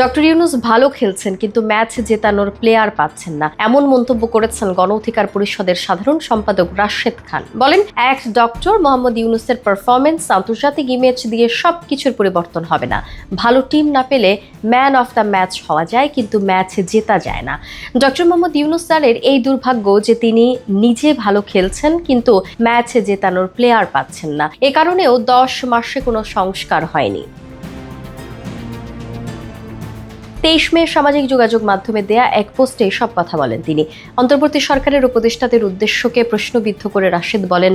Doctor Yunus ভালো খেলছেন কিন্তু ম্যাচ জেতানোর প্লেয়ার পাচ্ছেন না, এমন মন্তব্য করেছেন গণ অধিকার পরিষদের সাধারণ সম্পাদক রাশেদ খান। বলেন, এক ডক্টর মোহাম্মদ ইউনূসের পারফরমেন্স আন্তর্জাতিক ইমেজ দিয়ে সবকিছুর পরিবর্তন হবে না। ভালো টিম না পেলে ম্যান অফ দ্য ম্যাচ হওয়া যায় কিন্তু ম্যাচ জেতা যায় না। ডক্টর মোহাম্মদ ইউনূস স্যারের এই দুর্ভাগ্য যে তিনি নিজে ভালো খেলছেন কিন্তু ম্যাচ জেতানোর প্লেয়ার পাচ্ছেন না। এ কারণেও 10 মাসে কোনো সংস্কার হয়নি। 23 মে সামাজিক যোগাযোগ মাধ্যমে দেয়া এক পোস্টে সব কথা বলেন তিনি। অন্তর্বর্তী সরকারের উপদেষ্টাদের উদ্দেশ্যকে প্রশ্নবিদ্ধ করে রাশেদ বলেন,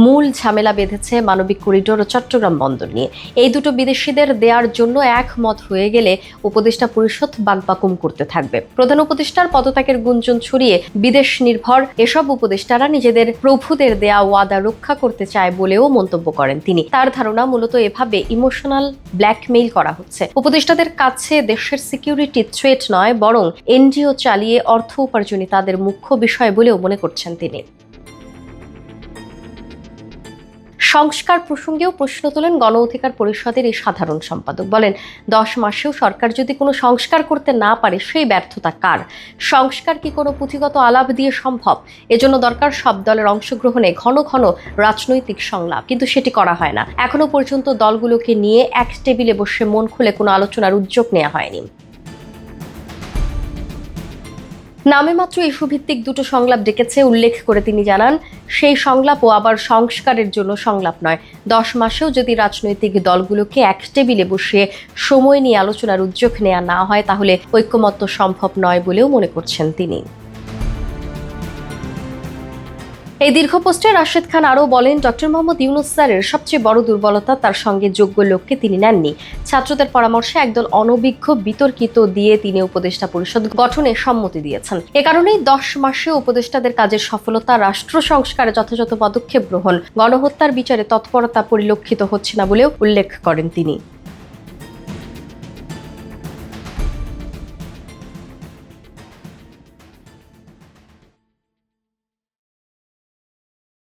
মূল ঝামেলা বেঁধেছে মানবিক করিডোর ও চট্টগ্রাম বন্দর নিয়ে। এই দুটো বিদেশিদের দেওয়ার জন্য একমত হয়ে গেলে উপদেষ্টা পরিষদ বাকবাকুম করতে থাকবে। প্রধান উপদেষ্টার পদত্যাগের গুঞ্জন ছড়িয়ে বিদেশ নির্ভর এসব উপদেষ্টারা নিজেদের প্রভুদের দেয়া ওয়াদা রক্ষা করতে চায় বলেও মন্তব্য করেন তিনি। তার ধারণা মূলত এভাবে ইমোশনাল ব্ল্যাকমেইল করা হচ্ছে। উপদেষ্টাদের কাছে দেশের সিকিউরিটি থ্রেট নয়, বরং এনজিও চালিয়ে অর্থ উপার্জনই তাদের মুখ্য বিষয় বলেও মনে করছেন তিনি। সংস্কার প্রসঙ্গেও প্রশ্ন তোলেন গণ অধিকার পরিষদের এই সাধারণ সম্পাদক। বলেন, 10 মাসেও সরকার যদি কোনো সংস্কার করতে না পারে সেই ব্যর্থতা কার? সংস্কার কি কোনো পুঁথিগত আলাপ দিয়ে সম্ভব? এজন্য দরকার সব দলের অংশগ্রহণে ঘন ঘন রাজনৈতিক সংলাপ, কিন্তু সেটি করা হয় না। এখনো পর্যন্ত দলগুলোকে নিয়ে এক টেবিলে বসে মন খুলে কোনো আলোচনার উদ্যোগ নেওয়া হয়নি। নামে মাত্র ইস্যুভিত্তিক দুটো সংলাপ ডেকেছে উল্লেখ করে তিনি জানান, সেই সংলাপও আবার সংস্কারের জন্য সংলাপ নয়। 10 মাসেও যদি রাজনৈতিক দলগুলোকে এক টেবিলে বসিয়ে সময় নিয়ে আলোচনার উদ্যোগ নেওয়া না হয় তাহলে ঐক্যমত্য সম্ভব নয় বলেও মনে করছেন তিনি। এই দীর্ঘ পোস্টে রাশেদ খান আরও বলেন, ডক্টর মোহাম্মদ ইউনূস স্যারের সবচেয়ে বড় দুর্বলতা তার সঙ্গে যোগ্য লোককে তিনি নেননি। ছাত্রদের পরামর্শে একদল অনভিজ্ঞ বিতর্কিত দিয়ে তিনি উপদেষ্টা পরিষদ গঠনে সম্মতি দিয়েছেন। এ কারণেই 10 মাসে উপদেষ্টাদের কাজের সফলতা, রাষ্ট্র সংস্কারে যথাযথ পদক্ষেপ গ্রহণ, গণহত্যার বিচারে তৎপরতা পরিলক্ষিত হচ্ছে না বলেও উল্লেখ করেন তিনি।